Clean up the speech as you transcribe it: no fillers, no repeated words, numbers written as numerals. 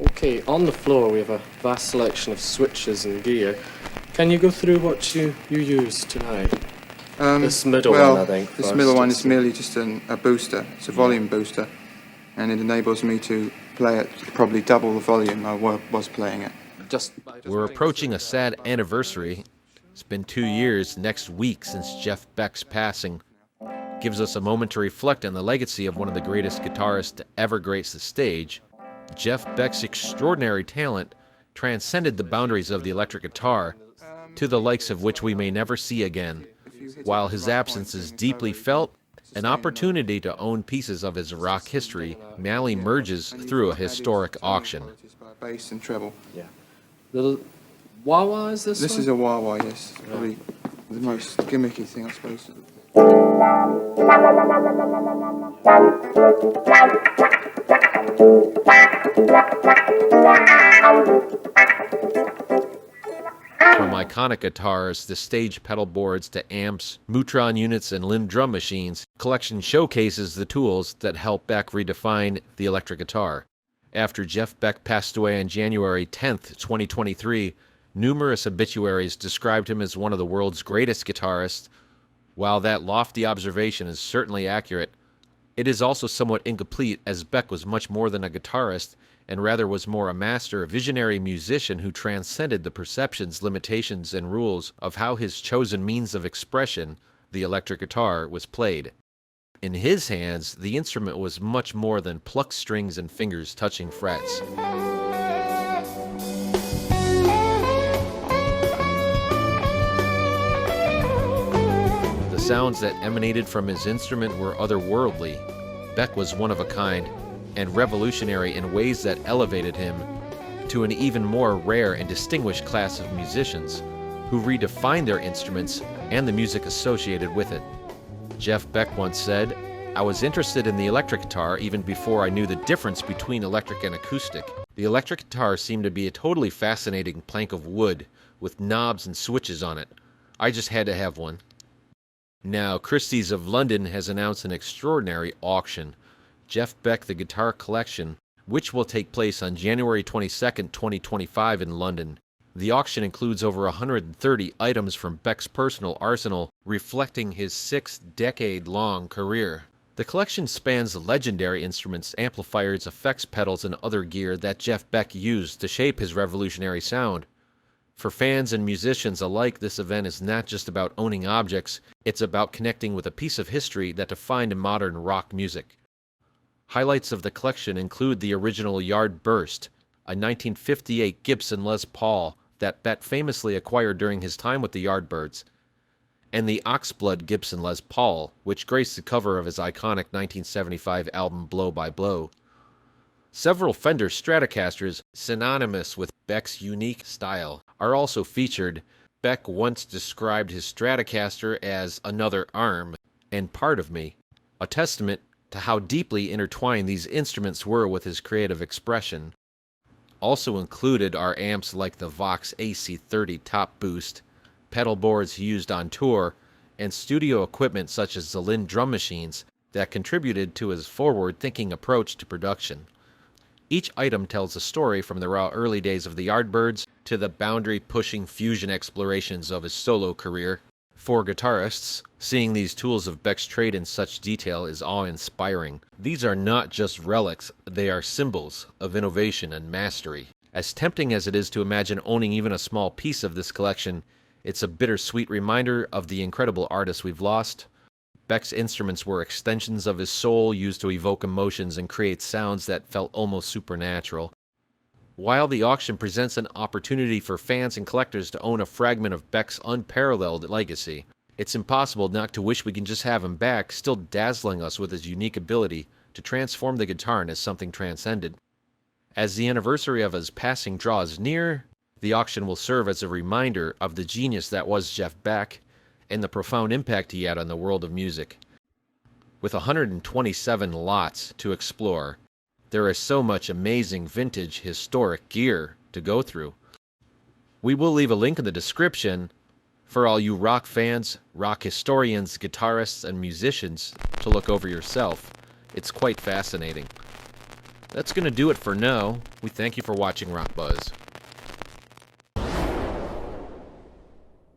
Okay, on the floor we have a vast selection of switches and gear. Can you go through what you use tonight? This middle one, I think. This middle one is merely just a booster. It's a volume booster, and it enables me to play at probably double the volume I was playing at. We're approaching a sad anniversary. It's been 2 years next week since Jeff Beck's passing. Gives us a moment to reflect on the legacy of one of the greatest guitarists to ever grace the stage. Jeff Beck's extraordinary talent transcended the boundaries of the electric guitar to the likes of which we may never see again. While his absence is deeply felt, an opportunity to own pieces of his rock history now emerges through a historic auction. Bass and treble. Yeah. The wah-wah is this This one? is a wah-wah, yes. Probably the most gimmicky thing, I suppose. From iconic guitars to stage pedal boards to amps, MuTron units, and Linn drum machines, collection showcases the tools that help Beck redefine the electric guitar. After Jeff Beck passed away on January 10th, 2023, numerous obituaries described him as one of the world's greatest guitarists. While that lofty observation is certainly accurate, it is also somewhat incomplete, as Beck was much more than a guitarist and rather was more a master, a visionary musician who transcended the perceptions, limitations, and rules of how his chosen means of expression, the electric guitar, was played. In his hands, the instrument was much more than plucked strings and fingers touching frets. The sounds that emanated from his instrument were otherworldly. Beck was one of a kind and revolutionary in ways that elevated him to an even more rare and distinguished class of musicians who redefined their instruments and the music associated with it. Jeff Beck once said, "I was interested in the electric guitar even before I knew the difference between electric and acoustic. The electric guitar seemed to be a totally fascinating plank of wood with knobs and switches on it. I just had to have one." Now, Christie's of London has announced an extraordinary auction, Jeff Beck The Guitar Collection, which will take place on January 22nd, 2025 in London. The auction includes over 130 items from Beck's personal arsenal, reflecting his 6-decade-long career. The collection spans legendary instruments, amplifiers, effects pedals, and other gear that Jeff Beck used to shape his revolutionary sound. For fans and musicians alike, this event is not just about owning objects, it's about connecting with a piece of history that defined modern rock music. Highlights of the collection include the original Yard Burst, a 1958 Gibson Les Paul that Beck famously acquired during his time with the Yardbirds, and the Oxblood Gibson Les Paul, which graced the cover of his iconic 1975 album Blow by Blow. Several Fender Stratocasters, synonymous with Beck's unique style, are also featured. Beck once described his Stratocaster as another arm and part of me, a testament to how deeply intertwined these instruments were with his creative expression. Also included are amps like the VOX AC30 Top Boost, pedal boards he used on tour, and studio equipment such as the Linn drum machines that contributed to his forward-thinking approach to production. Each item tells a story from the raw early days of the Yardbirds to the boundary-pushing fusion explorations of his solo career. For guitarists, seeing these tools of Beck's trade in such detail is awe-inspiring. These are not just relics, they are symbols of innovation and mastery. As tempting as it is to imagine owning even a small piece of this collection, it's a bittersweet reminder of the incredible artist we've lost. Beck's instruments were extensions of his soul, used to evoke emotions and create sounds that felt almost supernatural. While the auction presents an opportunity for fans and collectors to own a fragment of Beck's unparalleled legacy, it's impossible not to wish we can just have him back, still dazzling us with his unique ability to transform the guitar into something transcendent. As the anniversary of his passing draws near, the auction will serve as a reminder of the genius that was Jeff Beck and the profound impact he had on the world of music. With 127 lots to explore, there is so much amazing vintage historic gear to go through. We will leave a link in the description for all you rock fans, rock historians, guitarists, and musicians to look over yourself. It's quite fascinating. That's going to do it for now. We thank you for watching Rock Buzz.